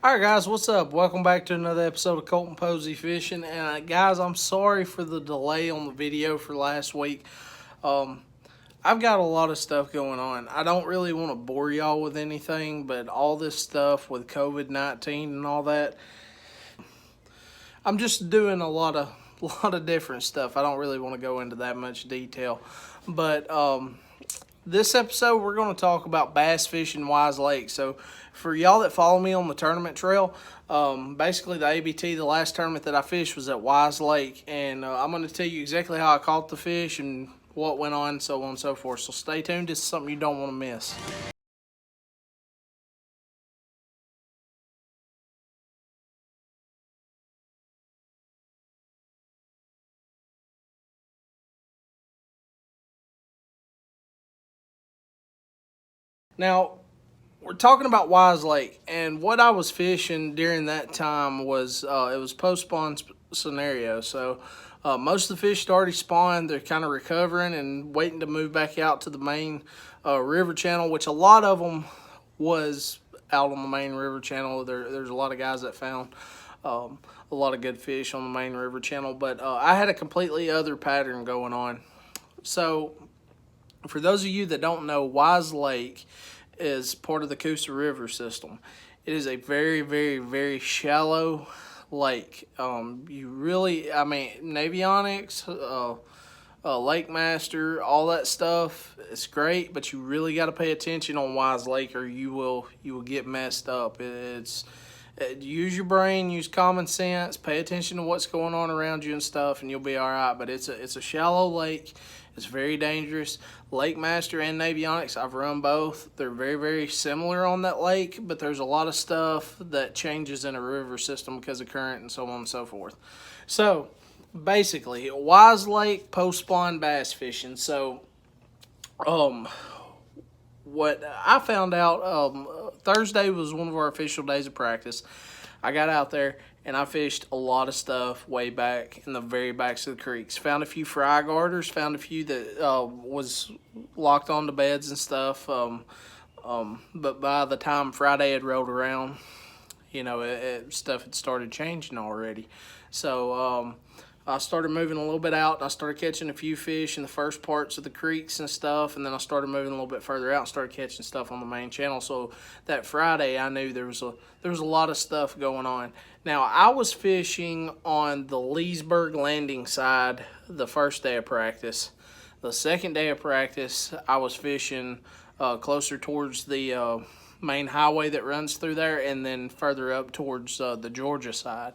All right, guys, what's up? Welcome back to another episode of Colton Posey Fishing. And guys, I'm sorry for the delay on the video for last week. Um, I've got a lot of stuff going on. I don't really want to bore y'all with anything, but all this stuff with COVID-19 and all that, I'm just doing a lot of different stuff. I don't really want to go into that much detail, but this episode, we're going to talk about bass fishing Weiss Lake. So, for y'all that follow me on the tournament trail, basically the ABT, the last tournament that I fished was at Weiss Lake. And I'm going to tell you exactly how I caught the fish and what went on, so on and so forth. So, stay tuned. This is something you don't want to miss. Now, we're talking about Weiss Lake, and what I was fishing during that time was it was post-spawn scenario. So most of the fish had already spawned. They're kind of recovering and waiting to move back out to the main river channel, which a lot of them was out on the main river channel. There's a lot of guys that found a lot of good fish on the main river channel, but I had a completely other pattern going on. So for those of you that don't know, Weiss Lake is part of the Coosa River system. It is a very, very, very shallow lake. You really, I mean, Navionics, Lake Master, all that stuff, it's great, but you really got to pay attention on Weiss Lake, or you will get messed up. Use your brain, use common sense, pay attention to what's going on around you and stuff, and you'll be all right. But it's a shallow lake. It's very dangerous. Lake Master and Navionics, I've run both. They're very, very similar on that lake, but there's a lot of stuff that changes in a river system because of current and so on and so forth. So, basically, Weiss Lake post-spawn bass fishing. So, what I found out, Thursday was one of our official days of practice. I got out there and I fished a lot of stuff way back in the very backs of the creeks. Found a few fry garters, found a few that was locked onto beds and stuff. But by the time Friday had rolled around, you know, stuff had started changing already. So I started moving a little bit out, and I started catching a few fish in the first parts of the creeks and stuff, and then I started moving a little bit further out and started catching stuff on the main channel. So that Friday, I knew there was a lot of stuff going on. Now, I was fishing on the Leesburg landing side the first day of practice. The second day of practice, I was fishing closer towards the main highway that runs through there, and then further up towards the Georgia side.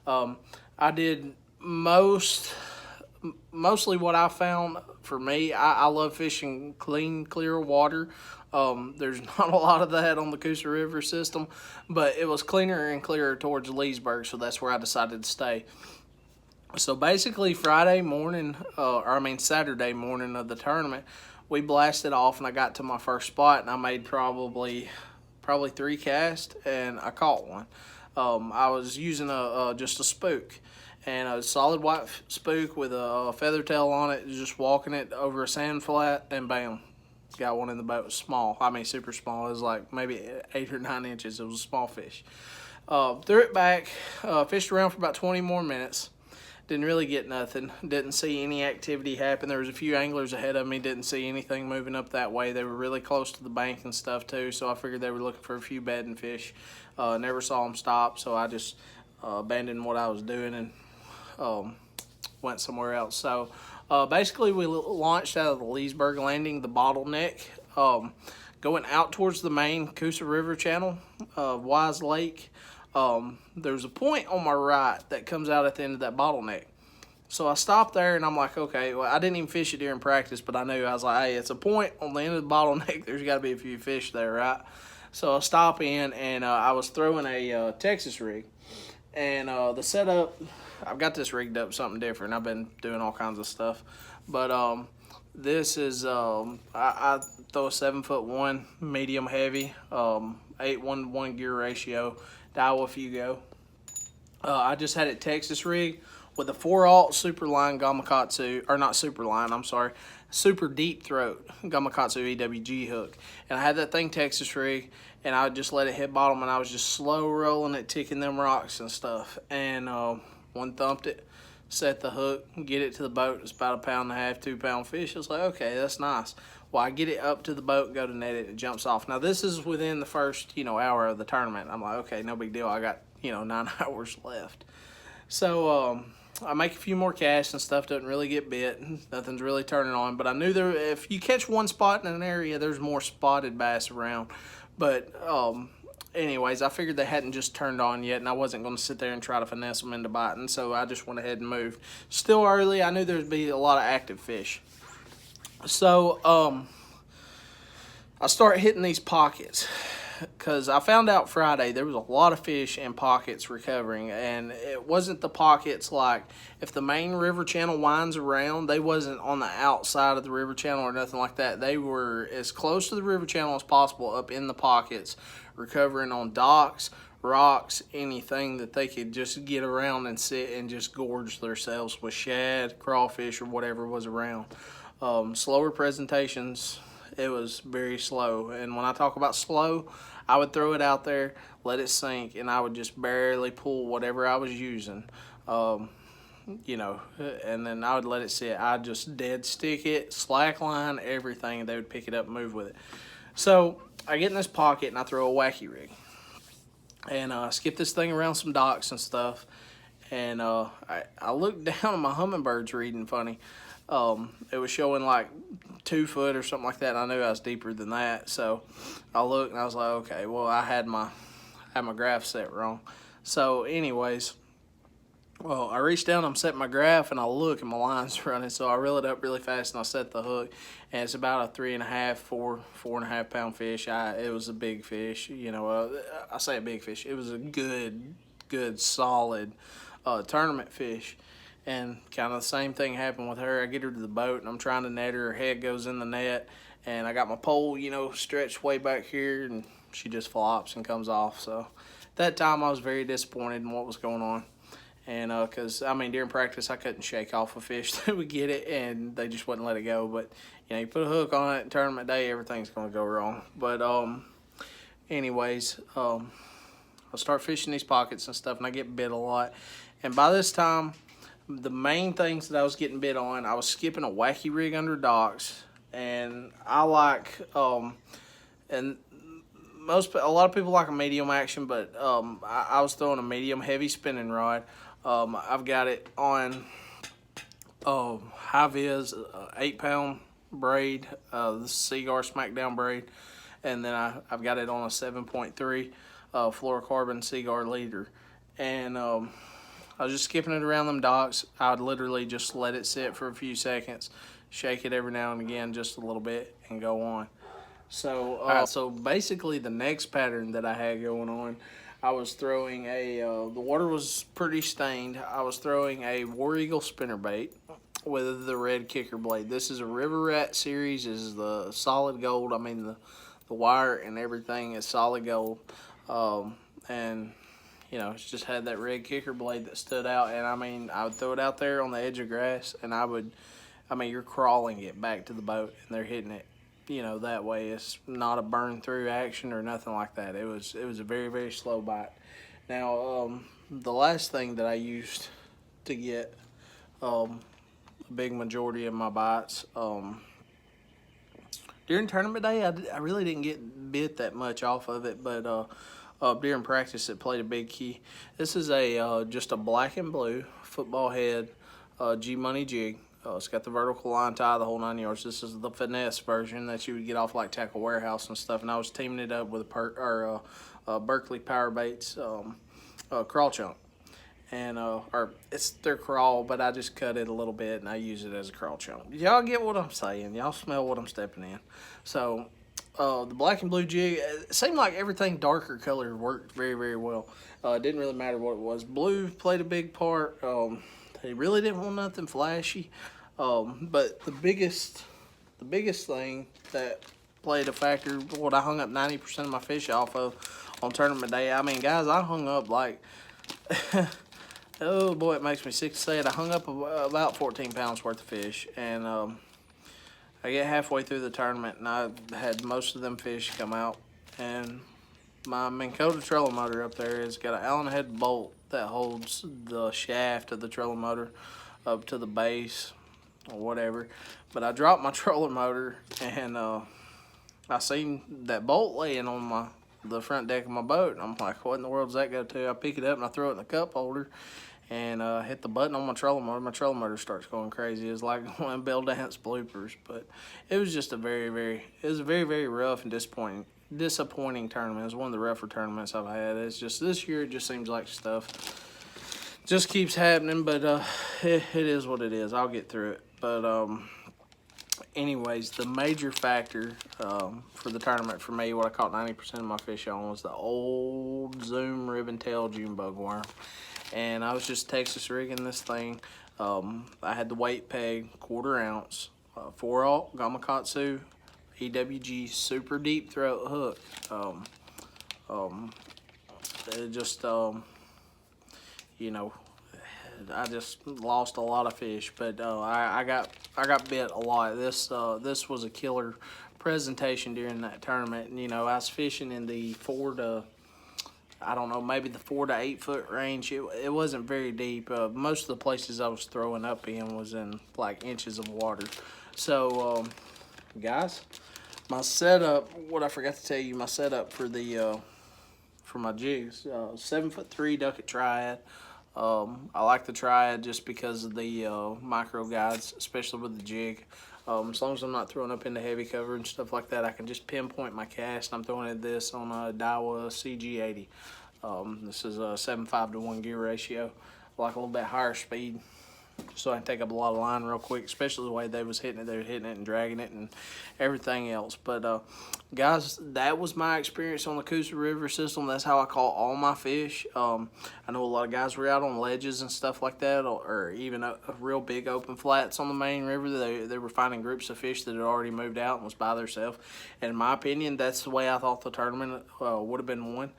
I did mostly what I found for me, I love fishing clean, clear water. There's not a lot of that on the Coosa River system, but it was cleaner and clearer towards Leesburg, so that's where I decided to stay. So basically Saturday morning of the tournament, we blasted off and I got to my first spot and I made probably 3 casts and I caught one. I was using just a spook, and a solid white spook with a feather tail on it, just walking it over a sand flat, and bam, got one in the boat. It was small. I mean, super small. It was like maybe 8 or 9 inches. It was a small fish. Threw it back, fished around for about 20 more minutes. Didn't really get nothing. Didn't see any activity happen. There was a few anglers ahead of me. Didn't see anything moving up that way. They were really close to the bank and stuff too, so I figured they were looking for a few bedding fish. Never saw them stop, so I just abandoned what I was doing and went somewhere else. So basically we launched out of the Leesburg landing, the bottleneck, going out towards the main Coosa River channel of Weiss Lake. There's a point on my right that comes out at the end of that bottleneck. So I stopped there and I'm like, okay, well, I didn't even fish it during practice, but I knew, I was like, hey, it's a point on the end of the bottleneck. There's got to be a few fish there, right? So I stop in and I was throwing a Texas rig. And the setup, I've got this rigged up something different. I've been doing all kinds of stuff. But this is, I throw a 7'1", medium heavy, 8-1-1 gear ratio, Daiwa Fugo. I just had it Texas rig with a 4/0 super line Gamakatsu, or not super line, I'm sorry, super deep throat Gamakatsu EWG hook. And I had that thing Texas rig, and I would just let it hit bottom, and I was just slow rolling it, ticking them rocks and stuff. And one thumped it, set the hook, get it to the boat. It's about 1.5 pound, 2 pound fish. I was like, okay, that's nice. Well, I get it up to the boat, go to net it, it jumps off. Now, this is within the first, hour of the tournament. I'm like, okay, no big deal. I got, 9 hours left. So, I make a few more casts and stuff, doesn't really get bit. Nothing's really turning on. But I knew if you catch one spot in an area, there's more spotted bass around. But, anyways, I figured they hadn't just turned on yet, and I wasn't going to sit there and try to finesse them into biting. So I just went ahead and moved. Still early. I knew there'd be a lot of active fish. So, I start hitting these pockets because I found out Friday there was a lot of fish in pockets recovering, and it wasn't the pockets like if the main river channel winds around, they wasn't on the outside of the river channel or nothing like that. They were as close to the river channel as possible up in the pockets, recovering on docks, rocks, anything that they could just get around and sit and just gorge themselves with shad, crawfish, or whatever was around. Slower presentations, it was very slow. And when I talk about slow, I would throw it out there, let it sink, and I would just barely pull whatever I was using. And then I would let it sit. I'd just dead stick it, slack line, everything, and they would pick it up and move with it. So I get in this pocket and I throw a wacky rig. And I skip this thing around some docks and stuff. And I looked down and my hummingbird's reading funny. It was showing like 2 foot or something like that, and I knew I was deeper than that. So I looked and I was like, okay, well, I had my graph set wrong. So anyways, well, I reached down, I'm setting my graph, and I look and my line's running. So I reel it up really fast and I set the hook, and it's about a 3.5, 4.5 pound fish. It was a big fish, I say a big fish. It was a good solid tournament fish. And kind of the same thing happened with her. I get her to the boat, and I'm trying to net her. Her head goes in the net, and I got my pole, stretched way back here, and she just flops and comes off. So at that time, I was very disappointed in what was going on. And because, during practice, I couldn't shake off a fish that would get it, and they just wouldn't let it go. But, you put a hook on it, tournament day, everything's going to go wrong. But anyways, I start fishing these pockets and stuff, and I get bit a lot. And by this time, the main things that I was getting bit on, I was skipping a wacky rig under docks, and I like, and a lot of people like a medium action, but I was throwing a medium heavy spinning rod. I've got it on high vis 8 pound braid, the Seaguar Smackdown braid, and then I've got it on a 7.3 fluorocarbon Seaguar leader, and I was just skipping it around them docks. I would literally just let it sit for a few seconds, shake it every now and again just a little bit, and go on. So, so basically the next pattern that I had going on, I was throwing the water was pretty stained. I was throwing a War Eagle spinnerbait with the red kicker blade. This is a River Rat series. This is the solid gold. The wire and everything is solid gold. And it's just had that red kicker blade that stood out. And I would throw it out there on the edge of grass, and you're crawling it back to the boat, and they're hitting it, that way. It's not a burn through action or nothing like that. It was a very, very slow bite. Now, the last thing that I used to get a big majority of my bites, during tournament day, I really didn't get bit that much off of it, but during practice, it played a big key. This is just a black and blue football head G-Money jig. It's got the vertical line tie, the whole 9 yards. This is the finesse version that you would get off like Tackle Warehouse and stuff. And I was teaming it up with Berkeley Power Baits crawl chunk. And it's their crawl, but I just cut it a little bit and I use it as a crawl chunk. Y'all get what I'm saying. Y'all smell what I'm stepping in. So the black and blue jig, it seemed like everything darker color worked very, very well. It didn't really matter what it was. Blue played a big part. They really didn't want nothing flashy. But the biggest thing that played a factor, what I hung up 90% of my fish off of on tournament day. Guys, I hung up like Oh boy, it makes me sick to say it. I hung up about 14 pounds worth of fish, and I get halfway through the tournament, and I had most of them fish come out. And my Minn Kota trolling motor up there has got an Allen head bolt that holds the shaft of the trolling motor up to the base or whatever. But I dropped my trolling motor, and I seen that bolt laying on the front deck of my boat, and I'm like, what in the world does that go to? I pick it up and I throw it in the cup holder, and hit the button on my trolling motor. My trolling motor starts going crazy. It's like one of Bill Dance bloopers. But it was just a very, very rough and disappointing tournament. It was one of the rougher tournaments I've had. It's just this year it just seems like stuff just keeps happening, but it is what it is. I'll get through it. But anyways, the major factor for the tournament for me, what I caught 90% of my fish on, was the old Zoom ribbon tail June bug worm. And I was just Texas rigging this thing. I had the weight peg, 1/4 ounce, 4-aught Gamakatsu EWG super deep throat hook. It just you know, I just lost a lot of fish, but I got bit a lot. This was a killer presentation during that tournament. And I was fishing in the 4 to, I don't know, maybe the 4 to 8 foot range. It wasn't very deep. Most of the places I was throwing up in was in like inches of water. So guys, my setup, what I forgot to tell you, my setup for the for my jigs, 7'3" Ducket Triad. I like the Triad just because of the micro guides, especially with the jig. As long as I'm not throwing up into heavy cover and stuff like that, I can just pinpoint my cast. I'm throwing at this on a Daiwa CG80. This is a 7.5 to 1 gear ratio. I like a little bit higher speed, so I can take up a lot of line real quick, especially the way they was hitting it. They were hitting it and dragging it and everything else. But guys, that was my experience on the Coosa River system. That's how I caught all my fish. I know a lot of guys were out on ledges and stuff like that, or even a real big open flats on the main river. They were finding groups of fish that had already moved out and was by themselves. And in my opinion, that's the way I thought the tournament would have been won.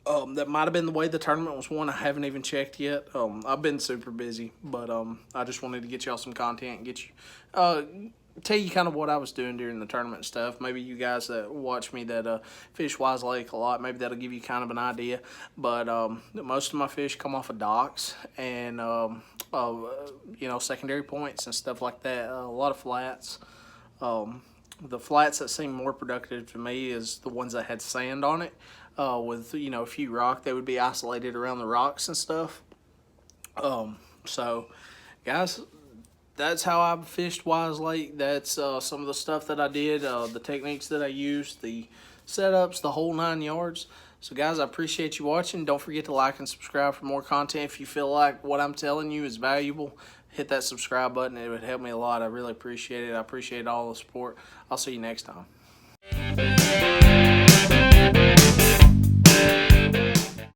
That might have been the way the tournament was won. I haven't even checked yet. I've been super busy, but I just wanted to get y'all some content and get you, tell you kind of what I was doing during the tournament and stuff. Maybe you guys that watch me that fish Weiss Lake a lot, maybe that'll give you kind of an idea. But most of my fish come off of docks and secondary points and stuff like that. A lot of flats. The flats that seem more productive to me is the ones that had sand on it. With a few rock, they would be isolated around the rocks and stuff. So guys, that's how I fished Weiss Lake. That's some of the stuff that I did, the techniques that I used, the setups, the whole 9 yards. So guys, I appreciate you watching. Don't forget to like and subscribe for more content. If you feel like what I'm telling you is valuable, hit that subscribe button. It would help me a lot. I really appreciate it. I appreciate all the support. I'll see you next time.